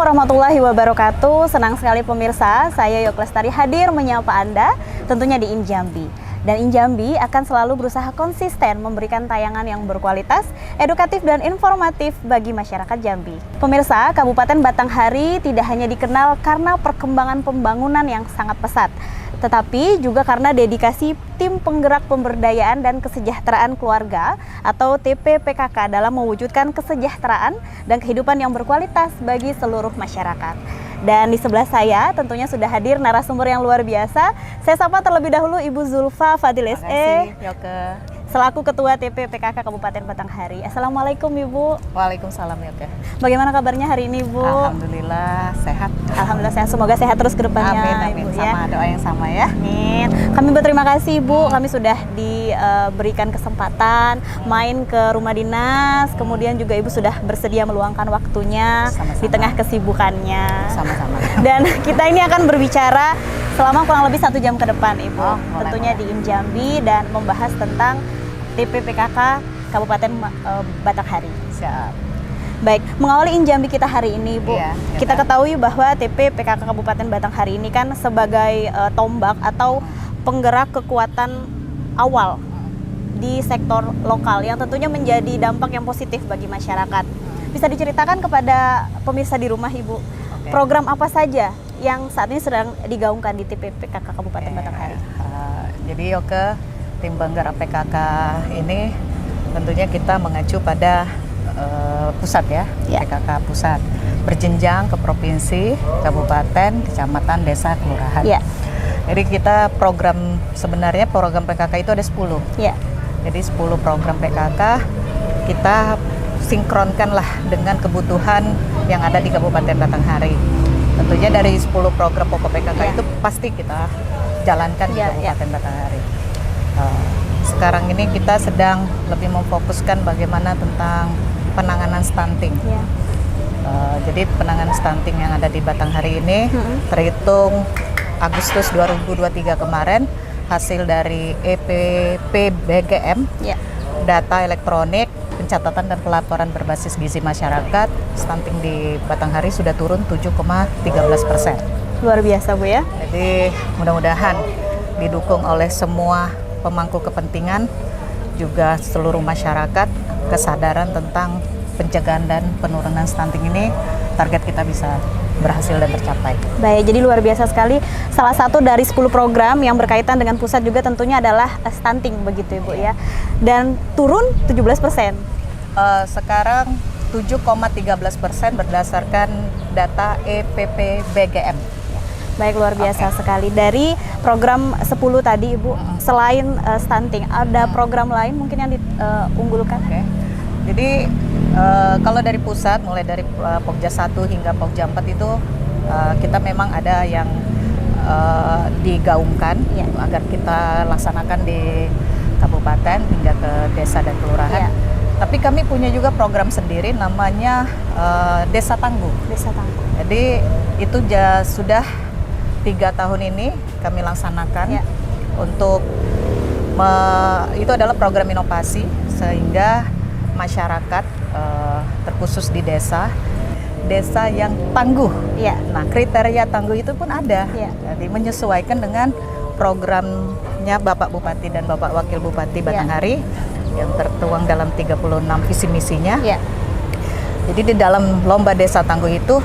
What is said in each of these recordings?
warahmatullahi wabarakatuh. Senang sekali pemirsa, saya Yok Lestari hadir menyapa Anda tentunya di Injambi. Dan Injambi akan selalu berusaha konsisten memberikan tayangan yang berkualitas, edukatif dan informatif bagi masyarakat Jambi. Pemirsa, Kabupaten Batanghari tidak hanya dikenal karena perkembangan pembangunan yang sangat pesat, tetapi juga karena dedikasi tim penggerak pemberdayaan dan kesejahteraan keluarga atau TPPKK dalam mewujudkan kesejahteraan dan kehidupan yang berkualitas bagi seluruh masyarakat. Dan di sebelah saya tentunya sudah hadir narasumber yang luar biasa. Saya sapa terlebih dahulu Ibu Zulfa Fadil SE, selaku Ketua TPPKK Kabupaten Batanghari. Assalamualaikum Ibu. Waalaikumsalam Yoke. Bagaimana kabarnya hari ini Bu? Alhamdulillah sehat. Alhamdulillah sehat. Semoga sehat terus ke depannya. Amin, Ibu, sama ya. doa yang sama ya. Amin. Kami berterima kasih Bu, kami sudah diberikan kesempatan main ke rumah dinas, kemudian juga Ibu sudah bersedia meluangkan waktunya Sama-sama. di tengah kesibukannya. Sama-sama. Dan kita ini akan berbicara selama kurang lebih 1 jam ke depan Ibu, tentunya boleh. di Injambi dan membahas tentang TPPKK Kabupaten Batanghari. Siap. Baik, mengawali Injambi kita hari ini, Bu. Iya, Kita ketahui bahwa TPPKK Kabupaten Batanghari ini kan sebagai tombak atau penggerak kekuatan awal di sektor lokal yang tentunya menjadi dampak yang positif bagi masyarakat. Bisa diceritakan kepada pemirsa di rumah, Ibu, program apa saja yang saat ini sedang digaungkan di TPPKK Kabupaten Batanghari? Jadi Yoke, tim penggerak PKK ini tentunya kita mengacu pada pusat ya, PKK pusat berjenjang ke provinsi, kabupaten, kecamatan, desa, kelurahan. Ya. Jadi kita sebenarnya program PKK itu ada 10. Ya. Jadi 10 program PKK kita sinkronkan lah dengan kebutuhan yang ada di Kabupaten Batanghari. Tentunya dari 10 program pokok PKK itu pasti kita jalankan di Kabupaten Batanghari. Sekarang ini kita sedang lebih memfokuskan bagaimana tentang penanganan stunting. Jadi penanganan stunting yang ada di Batanghari ini terhitung Agustus 2023 kemarin hasil dari EPP-BGM, data elektronik, pencatatan dan pelaporan berbasis gizi masyarakat, stunting di Batanghari sudah turun 7,13%. Luar biasa Bu ya. Jadi mudah-mudahan didukung oleh semua pemangku kepentingan, juga seluruh masyarakat, kesadaran tentang pencegahan dan penurunan stunting ini, target kita bisa berhasil dan tercapai. Baik, jadi luar biasa sekali. Salah satu dari 10 program yang berkaitan dengan pusat juga tentunya adalah stunting begitu Ibu ya. Dan turun 17%. Sekarang 7,13% berdasarkan data EPP-BGM. Baik, luar biasa sekali. Dari program 10 tadi Ibu, selain stunting, ada program lain mungkin yang diunggulkan? Jadi kalau dari pusat, mulai dari Pokja 1 hingga Pokja 4 itu kita memang ada yang digaungkan agar kita laksanakan di kabupaten hingga ke desa dan kelurahan. Tapi kami punya juga program sendiri namanya Desa Tangguh. Desa Tangguh. Jadi itu sudah 3 tahun ini kami laksanakan untuk itu adalah program inovasi sehingga masyarakat terkhusus di desa yang tangguh. Nah, kriteria tangguh itu pun ada. Jadi menyesuaikan dengan programnya Bapak Bupati dan Bapak Wakil Bupati Batanghari yang tertuang dalam 36 visi misinya. Jadi di dalam lomba desa tangguh itu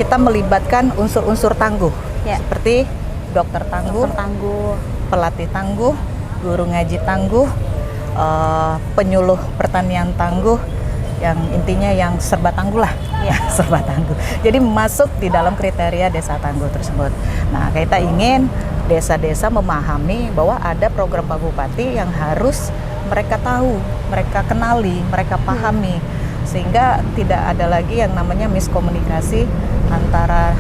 kita melibatkan unsur-unsur tangguh seperti dokter tangguh, pelatih tangguh, guru ngaji tangguh, penyuluh pertanian tangguh, yang intinya yang serba tangguh lah, serba tangguh. Jadi masuk di dalam kriteria desa tangguh tersebut. Nah, kita ingin desa-desa memahami bahwa ada program Pak Bupati yang harus mereka tahu, mereka kenali, mereka pahami, sehingga tidak ada lagi yang namanya miskomunikasi antara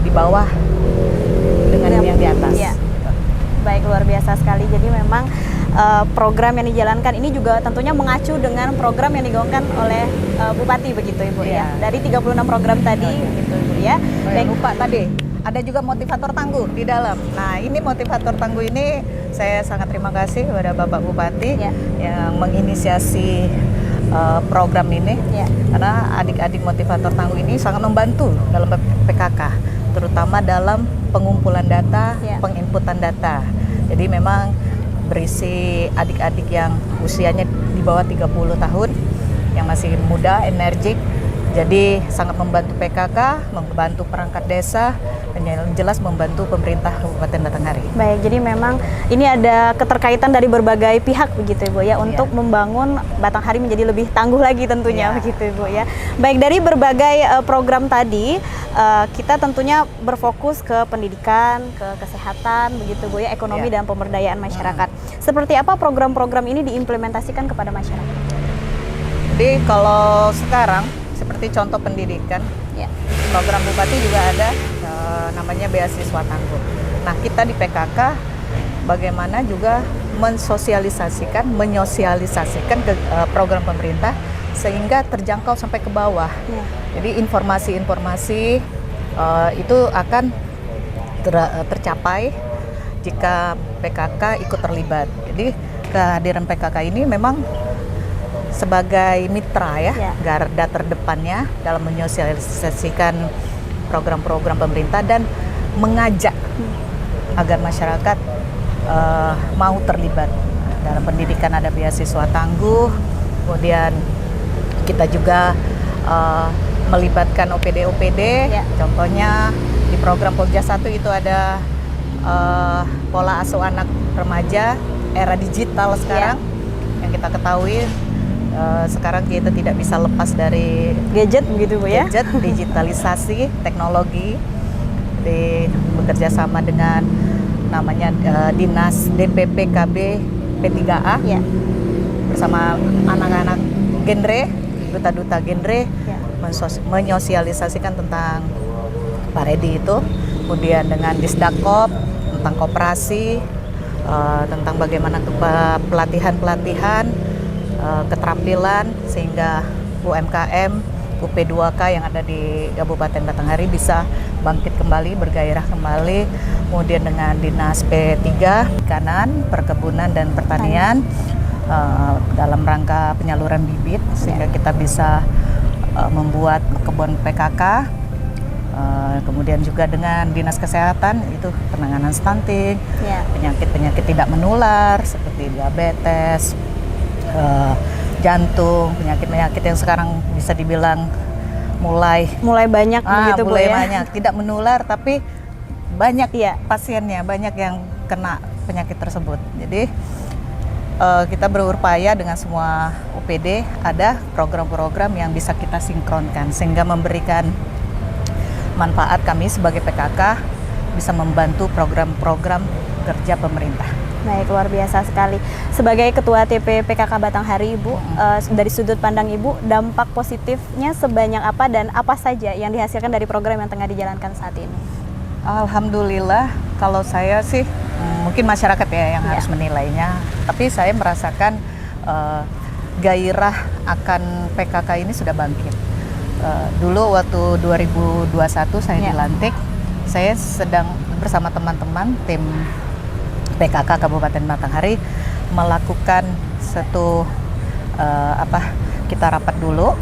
di bawah dengan yang di atas. Baik, luar biasa sekali. Jadi memang program yang dijalankan ini juga tentunya mengacu dengan program yang digaungkan oleh Bupati begitu Ibu ya. Dari 36 program tadi begitu Ibu ya. Baik, lupa tadi ada juga motivator tangguh di dalam. Nah, ini motivator tangguh ini saya sangat terima kasih kepada Bapak Bupati yang menginisiasi program ini, karena adik-adik motivator tangguh ini sangat membantu dalam PKK, terutama dalam pengumpulan data, penginputan data. Jadi memang berisi adik-adik yang usianya di bawah 30 tahun, yang masih muda, energik. Jadi sangat membantu PKK, membantu perangkat desa, dan yang jelas membantu pemerintah Kabupaten Batanghari. Baik, jadi memang ini ada keterkaitan dari berbagai pihak begitu Ibu ya, untuk membangun Batanghari menjadi lebih tangguh lagi tentunya begitu Ibu ya. Baik, dari berbagai program tadi, kita tentunya berfokus ke pendidikan, ke kesehatan begitu Bu ya, ekonomi dan pemberdayaan masyarakat. Seperti apa program-program ini diimplementasikan kepada masyarakat? Jadi kalau sekarang seperti contoh pendidikan, program Bupati juga ada namanya beasiswa tangguh. Nah, kita di PKK bagaimana juga menyosialisasikan ke program pemerintah sehingga terjangkau sampai ke bawah. Jadi informasi-informasi itu akan tercapai jika PKK ikut terlibat. Jadi kehadiran PKK ini memang sebagai mitra garda terdepannya dalam menyosialisasikan program-program pemerintah dan mengajak agar masyarakat mau terlibat. Dalam pendidikan ada beasiswa tangguh, kemudian kita juga melibatkan OPD-OPD, contohnya di program Pokja 1 itu ada pola asuh anak remaja era digital sekarang, yang kita ketahui sekarang kita tidak bisa lepas dari gadget begitu Bu ya. Gadget, digitalisasi, teknologi. Bekerja sama dengan namanya Dinas DPPKB P3A bersama anak-anak genre, duta-duta genre, menyosialisasikan tentang Pak Redi itu, kemudian dengan Disdakop tentang koperasi, tentang bagaimana pelatihan-pelatihan, keterampilan sehingga UMKM, UP2K yang ada di Kabupaten Batanghari bisa bangkit kembali, bergairah kembali. Kemudian dengan Dinas P3 Perikanan, Perkebunan dan Pertanian dalam rangka penyaluran bibit sehingga kita bisa membuat kebun PKK. Kemudian juga dengan Dinas Kesehatan itu penanganan stunting, penyakit-penyakit tidak menular seperti diabetes, jantung, penyakit-penyakit yang sekarang bisa dibilang mulai banyak begitu Bu ya. Banyak, tidak menular tapi banyak pasiennya, banyak yang kena penyakit tersebut. Jadi kita berupaya dengan semua UPD ada program-program yang bisa kita sinkronkan sehingga memberikan manfaat. Kami sebagai PKK bisa membantu program-program kerja pemerintah. Baik, luar biasa sekali. Sebagai Ketua TP PKK Batanghari Ibu, dari sudut pandang Ibu, dampak positifnya sebanyak apa dan apa saja yang dihasilkan dari program yang tengah dijalankan saat ini? Alhamdulillah, kalau saya sih mungkin masyarakat yang harus menilainya, tapi saya merasakan gairah akan PKK ini sudah bangkit. Dulu waktu 2021 saya dilantik, saya sedang bersama teman-teman tim PKK Kabupaten Batanghari melakukan satu kita rapat dulu,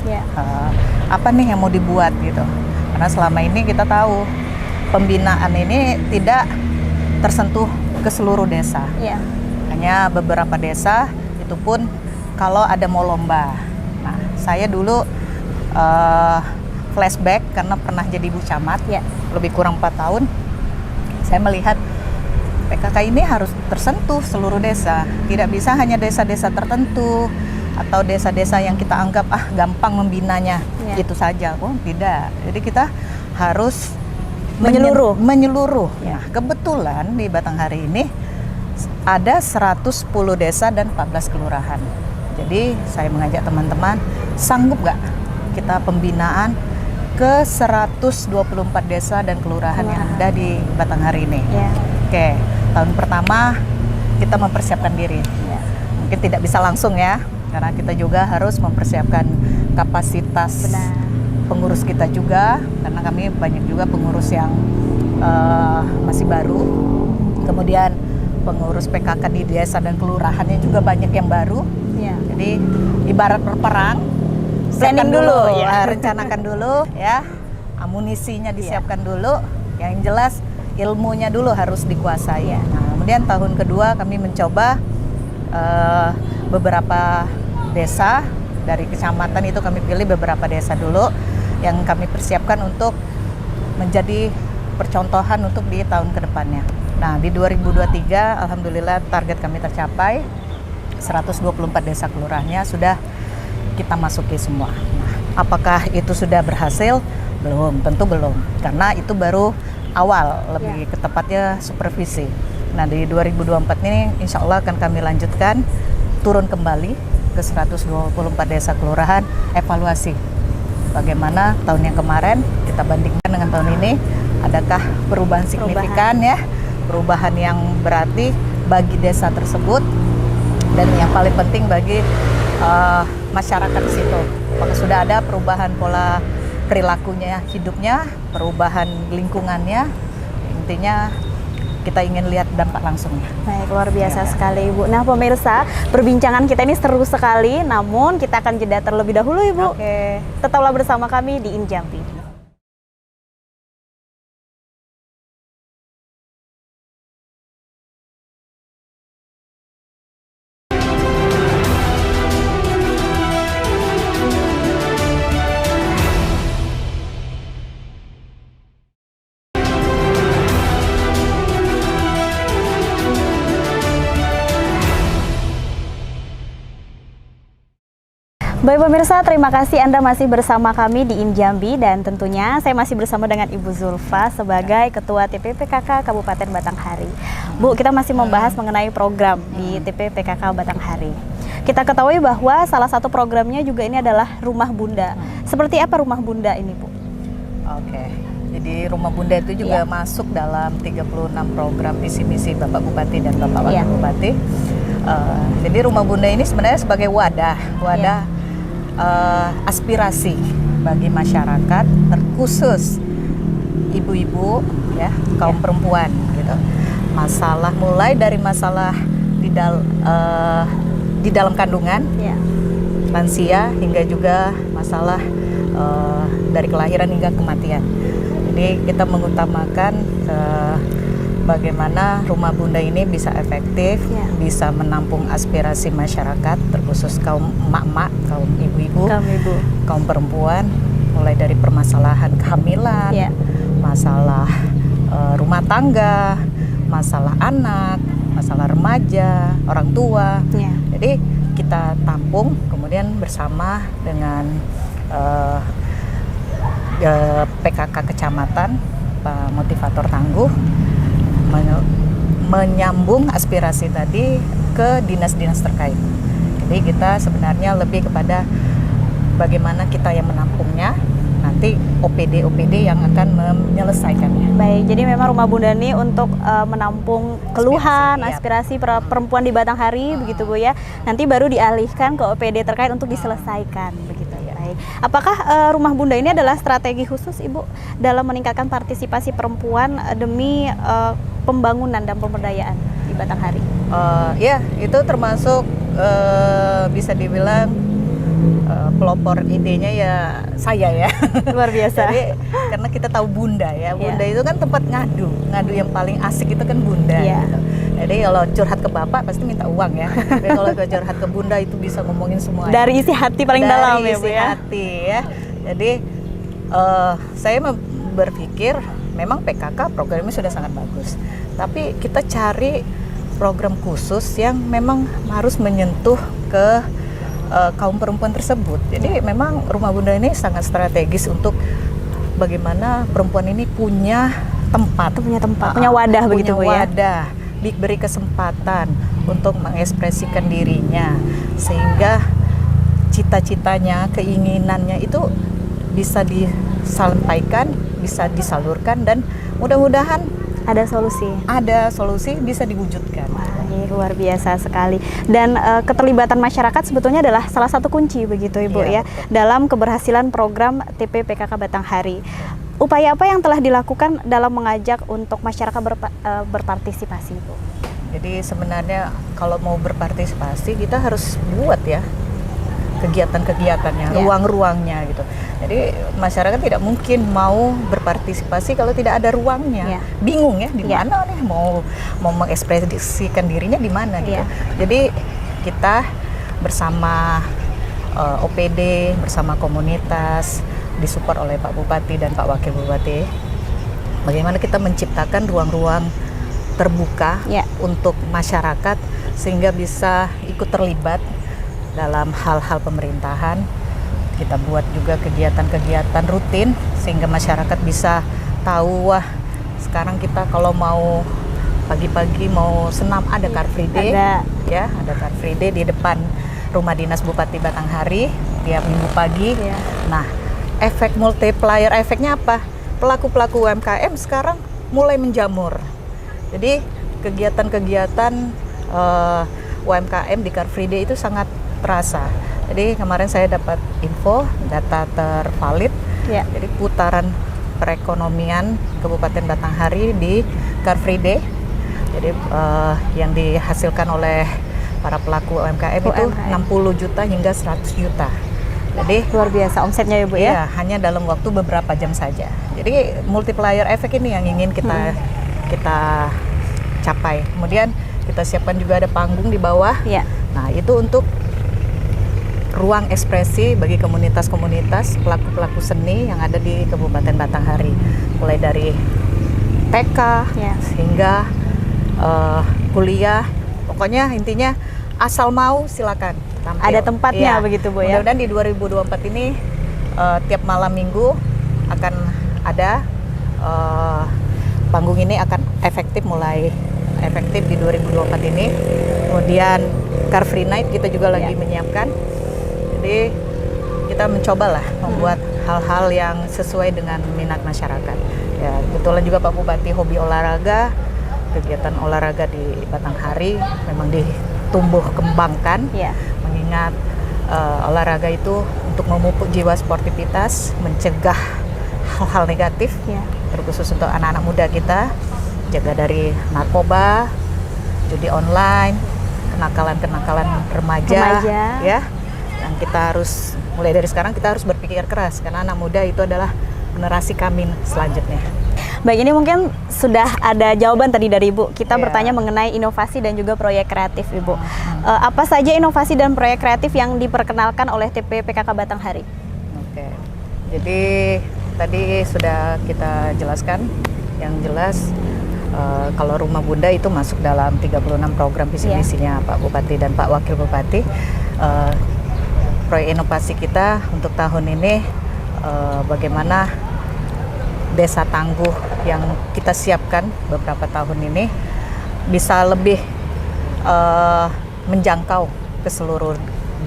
apa nih yang mau dibuat gitu. Karena selama ini kita tahu pembinaan ini tidak tersentuh ke seluruh desa, hanya beberapa desa, itu pun kalau ada mau lomba. Nah, saya dulu flashback karena pernah jadi ibu camat, lebih kurang 4 tahun, saya melihat PKK ini harus tersentuh seluruh desa, tidak bisa hanya desa-desa tertentu atau desa-desa yang kita anggap gampang membinanya itu saja. Tidak. Jadi kita harus menyeluruh. Nah, kebetulan di Batanghari ini ada 110 desa dan 14 kelurahan. Jadi saya mengajak teman-teman, sanggup nggak kita pembinaan ke 124 desa dan kelurahan yang ada di Batanghari ini? Oke. Tahun pertama kita mempersiapkan diri, mungkin tidak bisa langsung ya, karena kita juga harus mempersiapkan kapasitas pengurus kita juga, karena kami banyak juga pengurus yang masih baru, kemudian pengurus PKK di desa dan kelurahannya juga banyak yang baru. Jadi ibarat berperang, Planning siapkan dulu, ya. rencanakan dulu ya, amunisinya disiapkan dulu. Yang jelas ilmunya dulu harus dikuasai. Ya. Nah, kemudian tahun kedua kami mencoba beberapa desa dari kecamatan itu kami pilih beberapa desa dulu yang kami persiapkan untuk menjadi percontohan untuk di tahun kedepannya. Nah, di 2023 alhamdulillah target kami tercapai. 124 desa kelurahannya sudah kita masuki semua. Nah, apakah itu sudah berhasil? Belum, tentu belum. Karena itu baru awal, lebih tepatnya supervisi. Nah, di 2024 ini insya Allah akan kami lanjutkan, turun kembali ke 124 desa kelurahan, evaluasi. Bagaimana tahun yang kemarin, kita bandingkan dengan tahun ini, adakah perubahan signifikan ya, perubahan yang berarti bagi desa tersebut, dan yang paling penting bagi masyarakat di situ. Apakah sudah ada perubahan pola perilakunya, hidupnya, perubahan lingkungannya, intinya kita ingin lihat dampak langsungnya. Baik, luar biasa sekali Ibu. Nah pemirsa, perbincangan kita ini seru sekali, namun kita akan jeda terlebih dahulu Ibu. Oke. Tetaplah bersama kami di Injambi. Baik pemirsa, terima kasih Anda masih bersama kami di Injambi, dan tentunya saya masih bersama dengan Ibu Zulfa sebagai Ketua TPPKK Kabupaten Batanghari. Bu, kita masih membahas mengenai program di TPPKK Batanghari. Kita ketahui bahwa salah satu programnya juga ini adalah Rumah Bunda. Seperti apa Rumah Bunda ini, Bu? Oke. Jadi Rumah Bunda itu juga masuk dalam 36 program visi misi Bapak Bupati dan Bapak Wakil Bupati. Jadi Rumah Bunda ini sebenarnya sebagai wadah aspirasi bagi masyarakat, terkhusus ibu-ibu ya, kaum perempuan gitu. Masalah mulai dari masalah di dalam kandungan, lansia, hingga juga masalah dari kelahiran hingga kematian. Jadi kita mengutamakan bagaimana Rumah Bunda ini bisa efektif, bisa menampung aspirasi masyarakat, terkhusus kaum emak-emak, kaum ibu-ibu, kaum perempuan, mulai dari permasalahan kehamilan, masalah rumah tangga, masalah anak, masalah remaja, orang tua. Jadi kita tampung, kemudian bersama dengan PKK Kecamatan, Pak Motivator Tangguh, menyambung aspirasi tadi ke dinas-dinas terkait. Jadi kita sebenarnya lebih kepada bagaimana kita yang menampungnya, nanti OPD yang akan menyelesaikannya. Baik, jadi memang Rumah Bunda ini untuk menampung keluhan, aspirasi perempuan di Batanghari, begitu Bu ya. Nanti baru dialihkan ke OPD terkait untuk diselesaikan, begitu ya. Baik. Apakah Rumah Bunda ini adalah strategi khusus Ibu dalam meningkatkan partisipasi perempuan demi pembangunan dan pemberdayaan di Batanghari? Ya, itu termasuk bisa dibilang pelopor idenya ya saya ya. Luar biasa. Jadi karena kita tahu Bunda ya, Bunda itu kan tempat ngadu yang paling asik itu kan Bunda. Gitu. Jadi kalau curhat ke bapak pasti minta uang ya. Tapi kalau curhat ke Bunda itu bisa ngomongin semua. Dari isi hati paling dalam ya Bu ya. Dari isi hati ya. Jadi saya berpikir memang PKK programnya sudah sangat bagus. Tapi kita cari program khusus yang memang harus menyentuh ke kaum perempuan tersebut. Jadi memang Rumah Bunda ini sangat strategis untuk bagaimana perempuan ini punya tempat, punya wadah, begitu Bu ya. Wadah, diberi kesempatan untuk mengekspresikan dirinya, sehingga cita-citanya, keinginannya itu bisa disampaikan, bisa disalurkan, dan mudah-mudahan ada solusi bisa diwujudkan. Wah, ini luar biasa sekali. Dan keterlibatan masyarakat sebetulnya adalah salah satu kunci begitu Ibu ya dalam keberhasilan program TPPKK Batanghari. Upaya apa yang telah dilakukan dalam mengajak untuk masyarakat berpartisipasi Ibu? Jadi sebenarnya kalau mau berpartisipasi kita harus buat ya kegiatan-kegiatannya, ruang-ruangnya gitu. Jadi masyarakat tidak mungkin mau berpartisipasi kalau tidak ada ruangnya. Bingung ya, di mana nih mau mengekspresikan dirinya di mana gitu. Jadi kita bersama OPD, bersama komunitas, disupport oleh Pak Bupati dan Pak Wakil Bupati, bagaimana kita menciptakan ruang-ruang terbuka untuk masyarakat sehingga bisa ikut terlibat dalam hal-hal pemerintahan. Kita buat juga kegiatan-kegiatan rutin sehingga masyarakat bisa tahu, wah sekarang kita kalau mau pagi-pagi mau senam ada Car Free Day, ada Car Free Day di depan Rumah Dinas Bupati Batanghari tiap Minggu pagi. Nah, efek multiplier efeknya apa? Pelaku-pelaku UMKM sekarang mulai menjamur. Jadi kegiatan-kegiatan UMKM di Car Free Day itu sangat terasa. Jadi kemarin saya dapat info, data tervalid. Jadi putaran perekonomian Kabupaten Batanghari di Car Free Day, jadi yang dihasilkan oleh para pelaku UMKM itu 60 juta hingga 100 juta. Jadi luar biasa omsetnya ya Bu ya? Hanya dalam waktu beberapa jam saja. Jadi multiplier efek ini yang ingin kita capai. Kemudian kita siapkan juga ada panggung di bawah. Nah, itu untuk ruang ekspresi bagi komunitas-komunitas pelaku-pelaku seni yang ada di Kabupaten Batanghari, mulai dari TK sehingga kuliah. Pokoknya intinya asal mau silakan tampil. Ada tempatnya begitu Bu ya. Mudah-mudahan di 2024 ini tiap malam minggu akan ada panggung ini akan mulai efektif di 2024 ini. Kemudian Car Free Night kita juga lagi menyiapkan. Jadi kita mencobalah membuat hal-hal yang sesuai dengan minat masyarakat. Ya, kebetulan juga Pak Bupati hobi olahraga. Kegiatan olahraga di Batanghari memang ditumbuh kembangkan, mengingat olahraga itu untuk memupuk jiwa sportivitas, mencegah hal-hal negatif, terkhusus untuk anak-anak muda kita, jaga dari narkoba, judi online, kenakalan-kenakalan remaja, ya. Dan kita harus mulai dari sekarang kita harus berpikir keras karena anak muda itu adalah generasi kami selanjutnya. Baik, ini mungkin sudah ada jawaban tadi dari Ibu. Kita bertanya mengenai inovasi dan juga proyek kreatif, Ibu. Apa saja inovasi dan proyek kreatif yang diperkenalkan oleh TP PKK Batanghari? Oke, jadi tadi sudah kita jelaskan. Yang jelas kalau Rumah Bunda itu masuk dalam 36 program visi misinya Pak Bupati dan Pak Wakil Bupati. Proyek inovasi kita untuk tahun ini bagaimana desa tangguh yang kita siapkan beberapa tahun ini bisa lebih menjangkau ke seluruh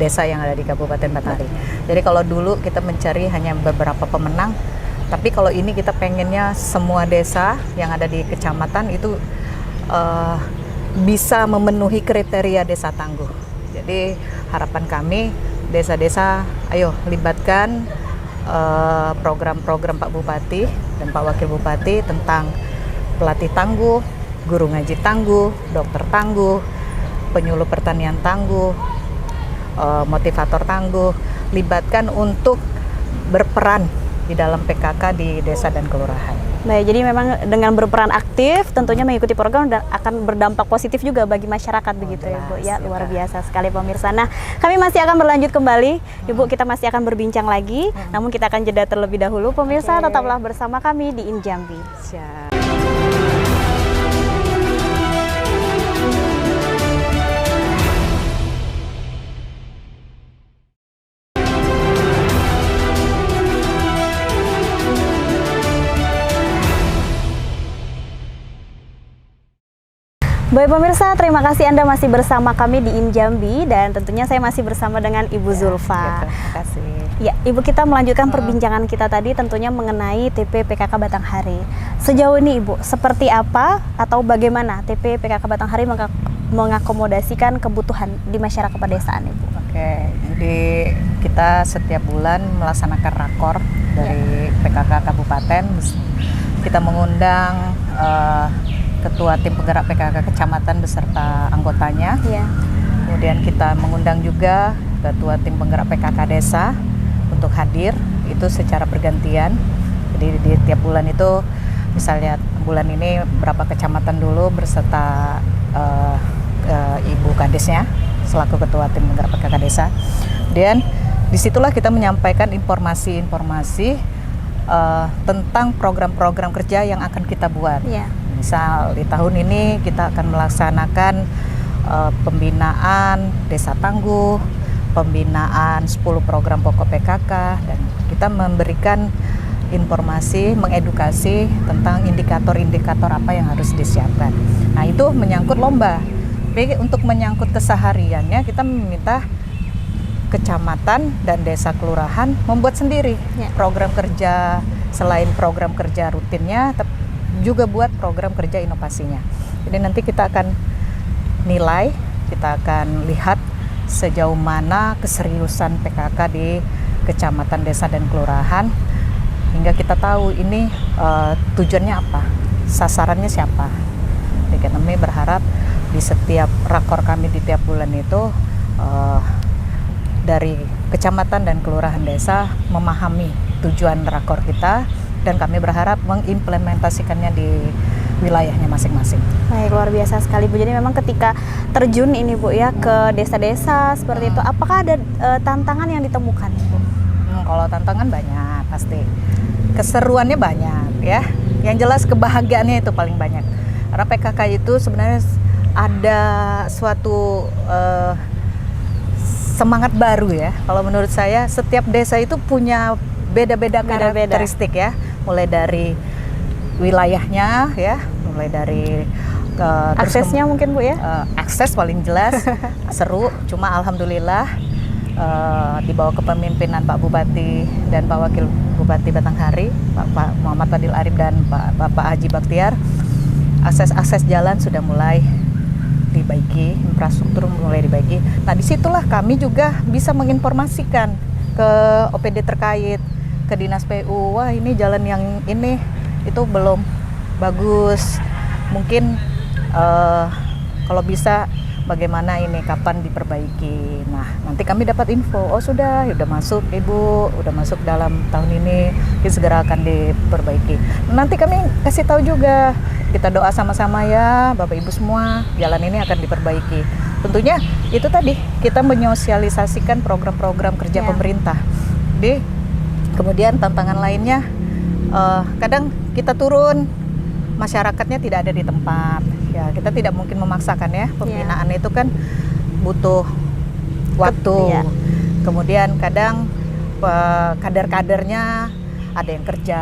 desa yang ada di Kabupaten Batanghari. Jadi kalau dulu kita mencari hanya beberapa pemenang, tapi kalau ini kita pengennya semua desa yang ada di kecamatan itu bisa memenuhi kriteria desa tangguh. Jadi harapan kami desa-desa, ayo libatkan program-program Pak Bupati dan Pak Wakil Bupati tentang pelatih tangguh, guru ngaji tangguh, dokter tangguh, penyuluh pertanian tangguh, motivator tangguh, libatkan untuk berperan di dalam PKK di desa dan kelurahan. Baik, jadi memang dengan berperan aktif tentunya mengikuti program dan akan berdampak positif juga bagi masyarakat begitu ya Bu ya. Luar biasa sekali pemirsa. Nah, kami masih akan berlanjut kembali. Ibu, kita masih akan berbincang lagi. Namun kita akan jeda terlebih dahulu pemirsa. Tetaplah bersama kami di Injambi. Siap. Baik pemirsa, terima kasih Anda masih bersama kami di Injambi dan tentunya saya masih bersama dengan Ibu Zulfa. Terima kasih. Ya, Ibu, kita melanjutkan perbincangan kita tadi tentunya mengenai TP PKK Batanghari. Sejauh ini Ibu, seperti apa atau bagaimana TP PKK Batanghari mengakomodasikan kebutuhan di masyarakat pedesaan Ibu? Oke, jadi kita setiap bulan melaksanakan rakor dari PKK Kabupaten. Kita mengundang Ketua Tim Penggerak PKK Kecamatan beserta anggotanya. Kemudian kita mengundang juga ketua tim penggerak PKK desa untuk hadir itu secara bergantian. Jadi di tiap bulan itu misalnya bulan ini berapa kecamatan dulu berserta Ibu Kadesnya selaku ketua tim penggerak PKK desa. Dan disitulah kita menyampaikan informasi-informasi tentang program-program kerja yang akan kita buat. Misal di tahun ini kita akan melaksanakan pembinaan desa tangguh, pembinaan 10 program pokok PKK, dan kita memberikan informasi, mengedukasi tentang indikator-indikator apa yang harus disiapkan. Nah, itu menyangkut lomba. Tapi untuk menyangkut kesehariannya kita meminta kecamatan dan desa kelurahan membuat sendiri program kerja, selain program kerja rutinnya juga buat program kerja inovasinya. Jadi nanti kita akan nilai, kita akan lihat sejauh mana keseriusan PKK di kecamatan, desa, dan kelurahan, hingga kita tahu ini tujuannya apa, sasarannya siapa. Jadi kami berharap di setiap rakor kami di tiap bulan itu dari kecamatan dan kelurahan desa memahami tujuan rakor kita, dan kami berharap mengimplementasikannya di wilayahnya masing-masing. Baik, luar biasa sekali Bu. Jadi memang ketika terjun ini Bu ya ke desa-desa seperti itu, apakah ada tantangan yang ditemukan Bu? Kalau tantangan banyak pasti, keseruannya banyak ya. Yang jelas kebahagiaannya itu paling banyak. Karena PKK itu sebenarnya ada suatu semangat baru ya. Kalau menurut saya setiap desa itu punya beda-beda karakteristik ya. Mulai dari wilayahnya ya, mulai dari aksesnya mungkin Bu ya. Akses paling jelas seru. Cuma alhamdulillah di bawah kepemimpinan Pak Bupati dan Pak Wakil Bupati Batanghari, Pak Muhammad Fadil Arif dan Bapak Haji Baktiar, akses jalan sudah mulai dibaiki, infrastruktur mulai dibaiki. Nah, disitulah kami juga bisa menginformasikan ke OPD terkait, ke Dinas PU, wah ini jalan yang ini itu belum bagus, mungkin kalau bisa bagaimana ini, kapan diperbaiki. Nah, nanti kami dapat info, oh sudah masuk Ibu, udah masuk dalam tahun ini, mungkin segera akan diperbaiki. Nanti kami kasih tahu juga, kita doa sama-sama ya Bapak Ibu semua, jalan ini akan diperbaiki. Tentunya itu tadi, kita menyosialisasikan program-program kerja pemerintah. Jadi kemudian tantangan lainnya, kadang kita turun, masyarakatnya tidak ada di tempat. Ya, kita tidak mungkin memaksakan ya, pembinaan itu kan butuh waktu. Kemudian kadang kader-kadernya ada yang kerja,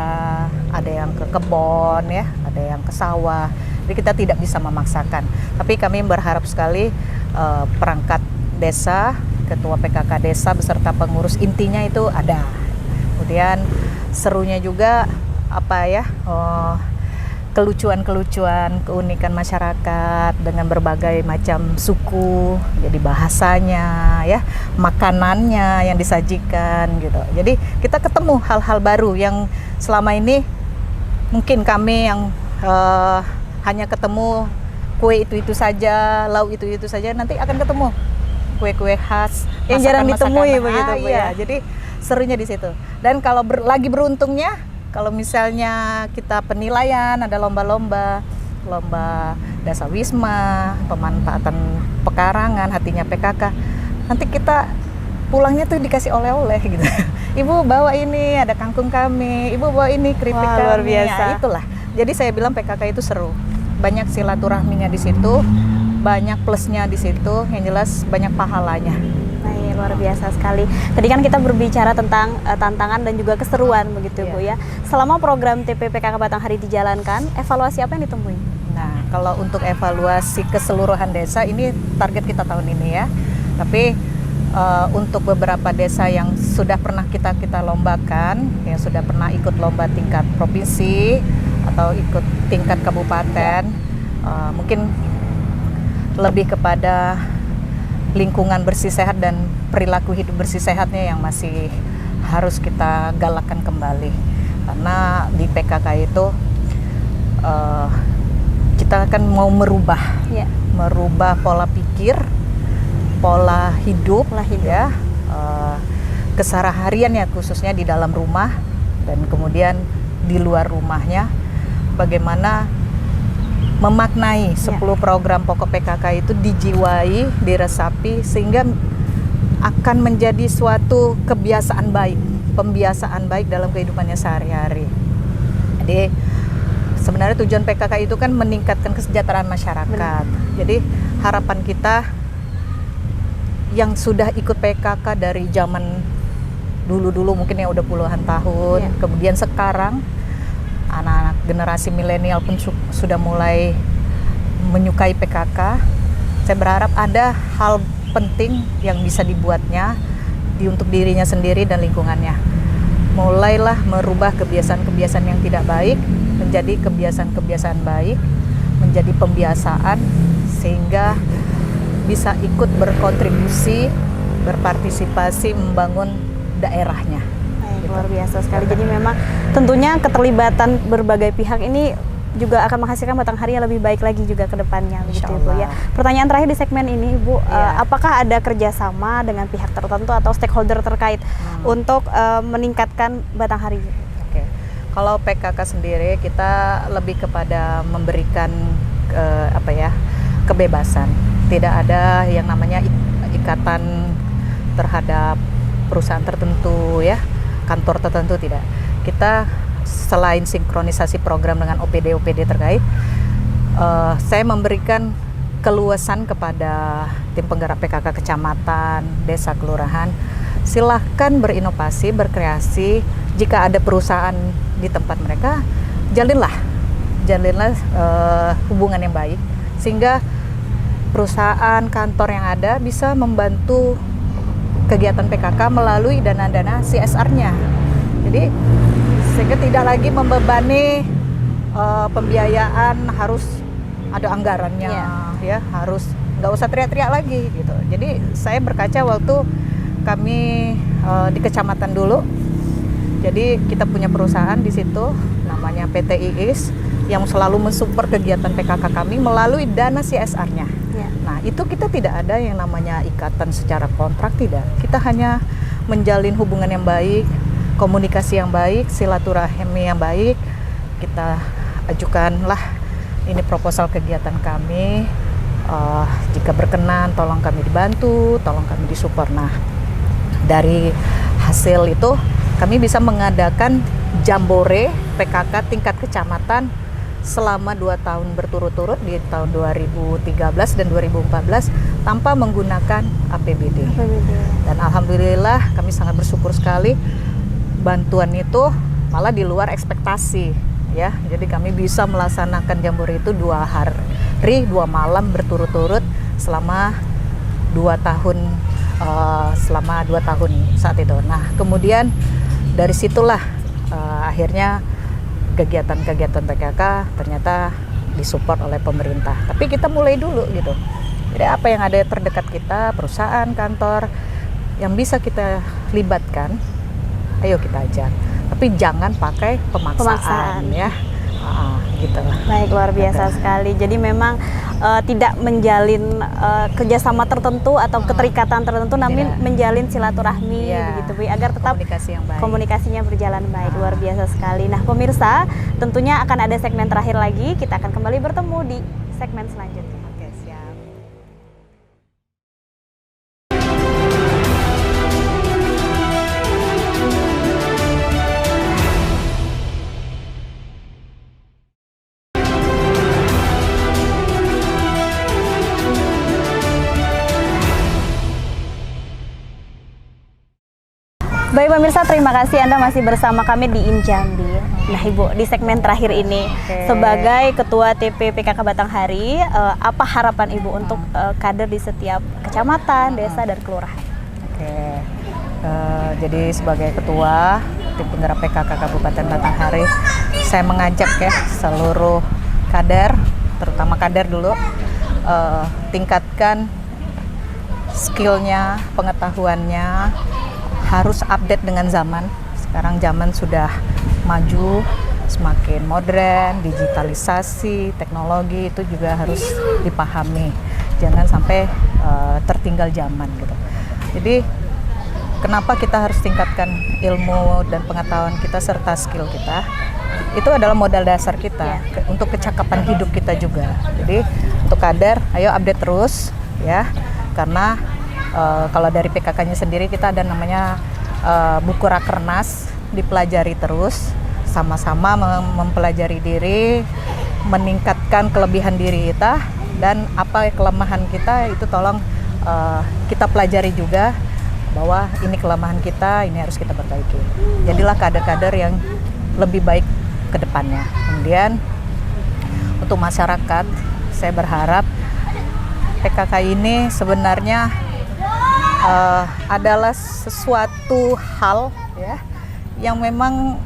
ada yang ke kebun ya, ada yang ke sawah. Jadi kita tidak bisa memaksakan. Tapi kami berharap sekali perangkat desa, ketua PKK desa beserta pengurus intinya itu ada. Kemudian serunya juga apa ya? Kelucuan-kelucuan, keunikan masyarakat dengan berbagai macam suku, jadi bahasanya ya, makanannya yang disajikan gitu. Jadi kita ketemu hal-hal baru yang selama ini mungkin kami yang hanya ketemu kue itu saja, lauk itu saja, nanti akan ketemu kue-kue khas yang jarang ditemui begitu Bu ya. Jadi serunya di situ. Dan kalau lagi beruntungnya, kalau misalnya kita penilaian, ada lomba Dasa Wisma, pemanfaatan pekarangan, hatinya PKK, nanti kita pulangnya tuh dikasih oleh-oleh gitu. Ibu bawa ini, ada kangkung kami, Ibu bawa ini, keripik kami. Luar biasa. Ya, itulah. Jadi saya bilang PKK itu seru. Banyak silaturahminya di situ, banyak plusnya di situ, yang jelas banyak pahalanya. Luar biasa sekali. Tadi kan kita berbicara tentang tantangan dan juga keseruan begitu Bu ya. Selama program TPPKK Batanghari dijalankan, evaluasi apa yang ditemui? Nah, kalau untuk evaluasi keseluruhan desa ini target kita tahun ini ya. Tapi untuk beberapa desa yang sudah pernah kita ya. lombakan, yang sudah pernah ikut lomba tingkat provinsi atau ikut tingkat kabupaten, mungkin lebih kepada lingkungan bersih sehat dan perilaku hidup bersih sehatnya yang masih harus kita galakkan kembali. Karena di PKK itu kita akan mau merubah pola pikir, pola hidup ya, kesehariannya, khususnya di dalam rumah dan kemudian di luar rumahnya, bagaimana memaknai 10 program pokok PKK itu dijiwai, diresapi, sehingga akan menjadi suatu kebiasaan baik, pembiasaan baik dalam kehidupannya sehari-hari. Jadi sebenarnya tujuan PKK itu kan meningkatkan kesejahteraan masyarakat. Jadi harapan kita yang sudah ikut PKK dari zaman dulu-dulu, mungkin yang udah puluhan tahun, kemudian sekarang anak-anak generasi milenial pun sudah mulai menyukai PKK. Saya berharap ada hal penting yang bisa dibuatnya untuk dirinya sendiri dan lingkungannya. Mulailah merubah kebiasaan-kebiasaan yang tidak baik menjadi kebiasaan-kebiasaan baik, menjadi pembiasaan, sehingga bisa ikut berkontribusi, berpartisipasi membangun daerahnya. Luar biasa sekali. Jadi memang tentunya keterlibatan berbagai pihak ini juga akan menghasilkan Batanghari yang lebih baik lagi juga ke depannya, begitu Ibu ya. Pertanyaan terakhir di segmen ini, Ibu, apakah ada kerjasama dengan pihak tertentu atau stakeholder terkait untuk meningkatkan Batanghari? Oke. Kalau PKK sendiri kita lebih kepada memberikan kebebasan. Tidak ada yang namanya ikatan terhadap perusahaan tertentu ya, kantor tertentu, tidak. Kita selain sinkronisasi program dengan OPD terkait, saya memberikan keluasan kepada tim penggerak PKK kecamatan, desa, kelurahan. Silahkan berinovasi, berkreasi. Jika ada perusahaan di tempat mereka, jalinlah hubungan yang baik, sehingga perusahaan, kantor yang ada bisa membantu kegiatan PKK melalui dana-dana CSR-nya. Jadi sehingga tidak lagi membebani pembiayaan, harus ada anggarannya, ya harus nggak usah teriak-teriak lagi gitu. Jadi saya berkaca waktu kami di kecamatan dulu. Jadi kita punya perusahaan di situ namanya PT IIS yang selalu mensupport kegiatan PKK kami melalui dana CSR-nya. Nah, itu kita tidak ada yang namanya ikatan secara kontrak, tidak. Kita hanya menjalin hubungan yang baik, komunikasi yang baik, silaturahmi yang baik. Kita ajukanlah ini proposal kegiatan kami. Jika berkenan, tolong kami dibantu, tolong kami disupport. Nah, dari hasil itu kami bisa mengadakan jambore PKK tingkat kecamatan selama 2 tahun berturut-turut di tahun 2013 dan 2014 tanpa menggunakan APBD. Dan alhamdulillah kami sangat bersyukur sekali, bantuan itu malah di luar ekspektasi ya. Jadi kami bisa melaksanakan jambore itu 2 hari 2 malam berturut-turut selama 2 tahun saat itu. Nah, kemudian dari situlah akhirnya kegiatan-kegiatan PKK ternyata disupport oleh pemerintah. Tapi kita mulai dulu gitu. Jadi apa yang ada terdekat kita, perusahaan, kantor yang bisa kita libatkan, ayo kita ajak. Tapi jangan pakai pemaksaan. Ya. Gitu. Baik, luar biasa sekali. Jadi memang tidak menjalin kerjasama tertentu atau keterikatan tertentu, namun menjalin silaturahmi begitu Bu, agar tetap komunikasinya berjalan baik. Luar biasa sekali. Nah, pemirsa, tentunya akan ada segmen terakhir lagi. Kita akan kembali bertemu di segmen selanjutnya. Oke, siap. Baik pemirsa, terima kasih Anda masih bersama kami di Injambi. Nah Ibu, di segmen terakhir ini, sebagai Ketua TP PKK Batanghari, apa harapan Ibu untuk kader di setiap kecamatan, desa, dan kelurahan? Jadi sebagai Ketua Tim Penggerak PKK Kabupaten Batanghari, saya mengajak ya seluruh kader, terutama kader dulu, tingkatkan skillnya, pengetahuannya, harus update dengan zaman. Sekarang zaman sudah maju, semakin modern, digitalisasi, teknologi itu juga harus dipahami. Jangan sampai tertinggal zaman gitu. Jadi kenapa kita harus tingkatkan ilmu dan pengetahuan kita serta skill kita. Itu adalah modal dasar kita untuk kecakapan hidup kita juga. Jadi untuk kader, ayo update terus ya, karena kalau dari PKK-nya sendiri kita ada namanya buku rakernas, dipelajari terus, sama-sama mempelajari diri, meningkatkan kelebihan diri kita, dan apa kelemahan kita itu tolong kita pelajari juga, bahwa ini kelemahan kita, ini harus kita perbaiki. Jadilah kader-kader yang lebih baik ke depannya. Kemudian untuk masyarakat, saya berharap PKK ini sebenarnya adalah sesuatu hal ya yang memang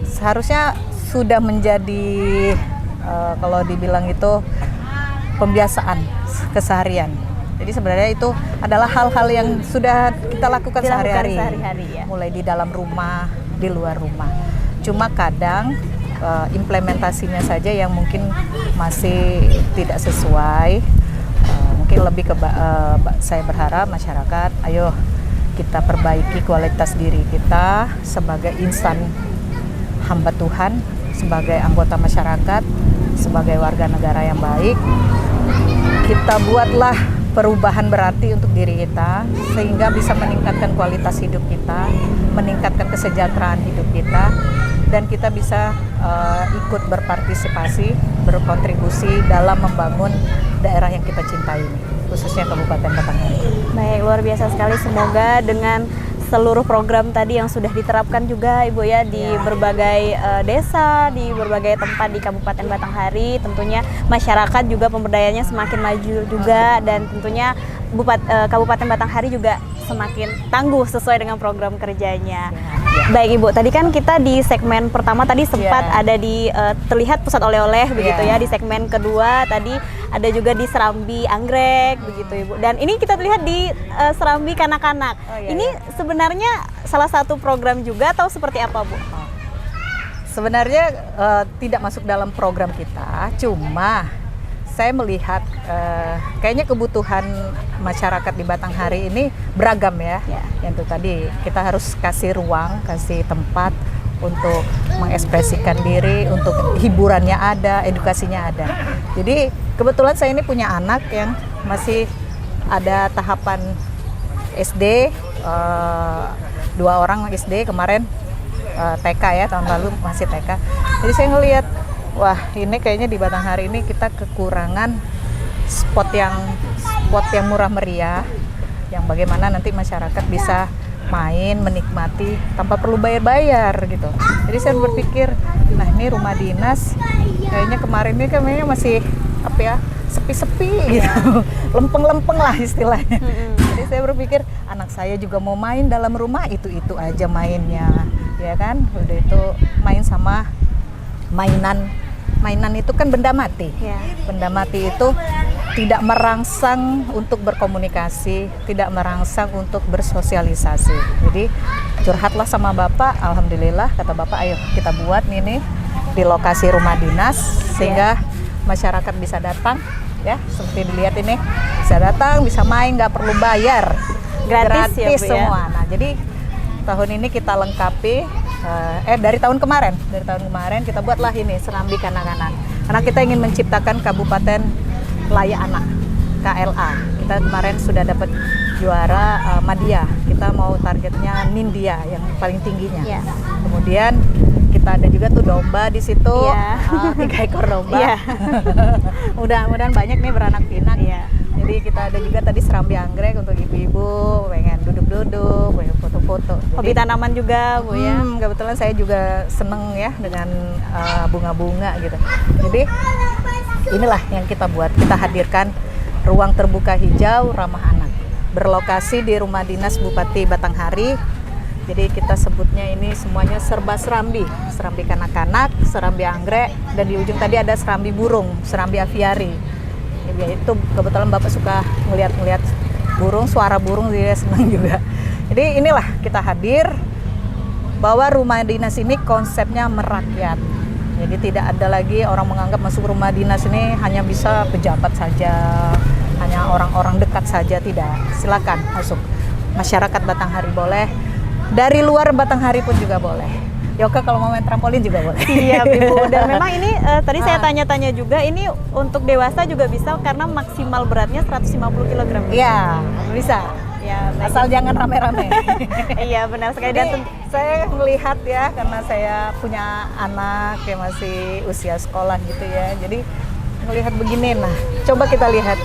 seharusnya sudah menjadi kalau dibilang itu pembiasaan keseharian. Jadi sebenarnya itu adalah hal-hal yang sudah kita lakukan sehari-hari ya. Mulai di dalam rumah, di luar rumah. Cuma kadang implementasinya saja yang mungkin masih tidak sesuai. Mungkin lebih ke saya berharap masyarakat, ayo kita perbaiki kualitas diri kita sebagai insan hamba Tuhan, sebagai anggota masyarakat, sebagai warga negara yang baik. Kita buatlah perubahan berarti untuk diri kita, sehingga bisa meningkatkan kualitas hidup kita, meningkatkan kesejahteraan hidup kita, dan kita bisa ikut berpartisipasi, berkontribusi dalam membangun daerah yang kita cintai ini, khususnya Kabupaten Batanghari. Baik, luar biasa sekali. Semoga dengan seluruh program tadi yang sudah diterapkan juga Ibu ya di berbagai desa, di berbagai tempat di Kabupaten Batanghari, tentunya masyarakat juga pemberdayaannya semakin maju juga, dan tentunya Kabupaten Batanghari juga semakin tangguh sesuai dengan program kerjanya. Baik Ibu, tadi kan kita di segmen pertama tadi sempat ada di terlihat pusat oleh-oleh begitu ya. Di segmen kedua tadi ada juga di Serambi Anggrek begitu Ibu. Dan ini kita lihat di Serambi Kanak-Kanak. Ini sebenarnya salah satu program juga atau seperti apa Bu? Sebenarnya tidak masuk dalam program kita, cuma saya melihat kayaknya kebutuhan masyarakat di Batanghari ini beragam ya. Yang itu tadi kita harus kasih ruang, kasih tempat untuk mengekspresikan diri, untuk hiburannya ada, edukasinya ada. Jadi kebetulan saya ini punya anak yang masih ada tahapan SD, 2 orang SD kemarin, TK ya, tahun lalu masih TK. Jadi saya ngelihat, wah ini kayaknya di Batanghari ini kita kekurangan spot yang murah meriah, yang bagaimana nanti masyarakat bisa main, menikmati tanpa perlu bayar-bayar gitu. Jadi saya berpikir, nah ini rumah dinas kayaknya kemarin ini kayaknya masih apa ya, sepi-sepi gitu, lempeng-lempeng lah istilahnya. Jadi saya berpikir anak saya juga mau main dalam rumah, itu aja mainnya, ya kan? Udah itu main sama mainan itu kan benda mati. Benda mati itu tidak merangsang untuk berkomunikasi, tidak merangsang untuk bersosialisasi. Jadi curhatlah sama Bapak, alhamdulillah kata Bapak, ayo kita buat nih di lokasi rumah dinas sehingga masyarakat bisa datang ya, seperti dilihat ini, bisa datang, bisa main, nggak perlu bayar, gratis ya, Bu, semua. Nah, jadi tahun ini kita lengkapi. Dari tahun kemarin kita buatlah ini Serambi Kanak-Kanak, karena kita ingin menciptakan Kabupaten Layak Anak, KLA. Kita kemarin sudah dapat juara Madya, kita mau targetnya Nindya yang paling tingginya. Kemudian kita ada juga tuh domba di situ, 3 ekor domba. Mudah-mudahan banyak nih beranak pinak. Jadi kita ada juga tadi Serambi Anggrek untuk ibu-ibu pengen duduk-duduk, pengen foto-foto. Hobi tanaman juga Bu ya. Kebetulan saya juga seneng ya dengan bunga-bunga gitu. Jadi inilah yang kita buat, kita hadirkan ruang terbuka hijau ramah anak, berlokasi di rumah dinas Bupati Batanghari. Jadi kita sebutnya ini semuanya serba Serambi, Serambi Kanak-Kanak, Serambi Anggrek, dan di ujung tadi ada Serambi Burung, Serambi Aviari. Ya itu kebetulan Bapak suka ngeliat burung, suara burung, dia senang juga. Jadi inilah kita hadir, bahwa rumah dinas ini konsepnya merakyat. Jadi tidak ada lagi orang menganggap masuk rumah dinas ini hanya bisa pejabat saja, hanya orang-orang dekat saja, tidak. Silakan masuk. masyarakat Batanghari boleh, dari luar Batanghari pun juga boleh. Yoga kalau mau main trampolin juga boleh. Iya, Ibu. Dan memang ini tadi saya tanya-tanya juga, ini untuk dewasa juga bisa karena maksimal beratnya 150 kg. Iya, bisa. Ya, baik. Asal jangan rame-rame. Iya, benar sekali. Jadi, Dan saya melihat ya, karena saya punya anak yang masih usia sekolah gitu ya. Jadi melihat begini, nah coba kita lihat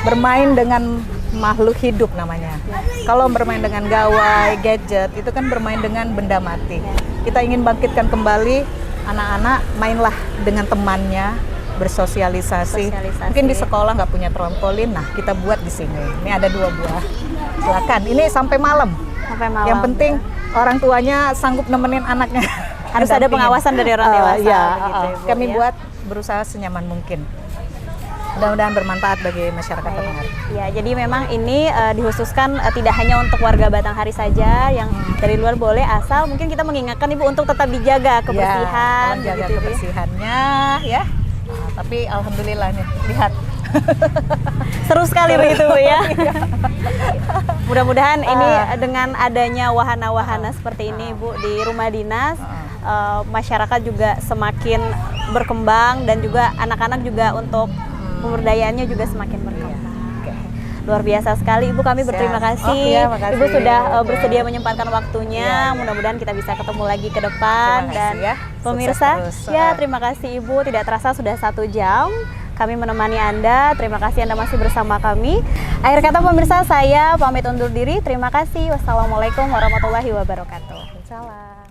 bermain dengan makhluk hidup namanya. Kalau bermain dengan gawai, gadget, itu kan bermain dengan benda mati. Kita ingin bangkitkan kembali anak-anak, mainlah dengan temannya, bersosialisasi. Mungkin di sekolah nggak punya trampolin, nah kita buat di sini. Ini ada 2 buah. Silakan. Ini sampai malam. sampai malam. Yang penting orang tuanya sanggup nemenin anaknya. Harus ada pengawasan dari orang dewasa. Ya, begitu, Ibu, kami ya. buat berusaha senyaman mungkin. Mudah-mudahan bermanfaat bagi masyarakat Batanghari. Ya, jadi memang ini dikhususkan tidak hanya untuk warga Batanghari saja, yang dari luar boleh, asal mungkin kita mengingatkan Ibu untuk tetap dijaga kebersihan, ya, jaga begitu, Ibu, ya. kebersihannya ya. Nah, tapi alhamdulillah nih, lihat. Seru sekali begitu, Bu, ya. Mudah-mudahan ini dengan adanya wahana-wahana seperti ini, Bu, di rumah dinas, masyarakat juga semakin berkembang dan juga anak-anak juga untuk pemberdayaannya juga semakin berkembang. Luar biasa sekali, Ibu, kami berterima kasih. Makasih. Ibu sudah bersedia menyempatkan waktunya. Mudah-mudahan kita bisa ketemu lagi ke depan. Terima Dan kasih ya. pemirsa, Sukses terus. ya terima kasih Ibu. Tidak terasa sudah 1 jam kami menemani Anda. Terima kasih Anda masih bersama kami. Akhir kata pemirsa, saya pamit undur diri. Terima kasih. Wassalamualaikum warahmatullahi wabarakatuh. Salam.